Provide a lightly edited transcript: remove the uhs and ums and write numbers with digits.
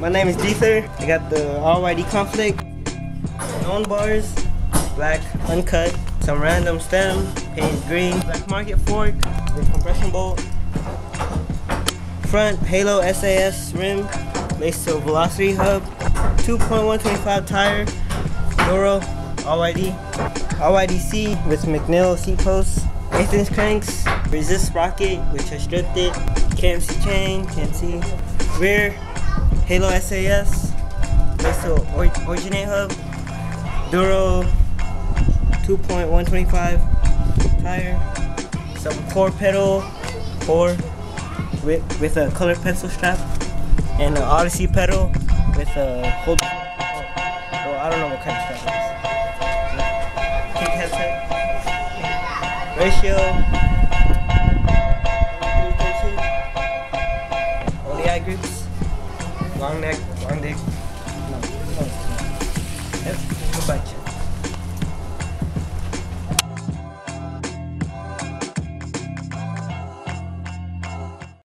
My name is Diether. I got the RYD Conflict. On bars, black, uncut, some random stem, painted green, black market fork with compression bolt. Front Halo SAS rim, laced to a velocity hub, 2.125 tire, Duro, RYD-C with McNeil seat posts, 1/8" cranks, resist sprocket which I stripped it, KMC chain, can't see. Rear Halo SAS, laced to originate hub, Duro 2.125 tire, some 4-pedal 4 with a colored pencil strap, and an Odyssey pedal with a hold. Well, I don't know what kind of strap it is. Kick headset. Ratio 313. ODI grips. Long neck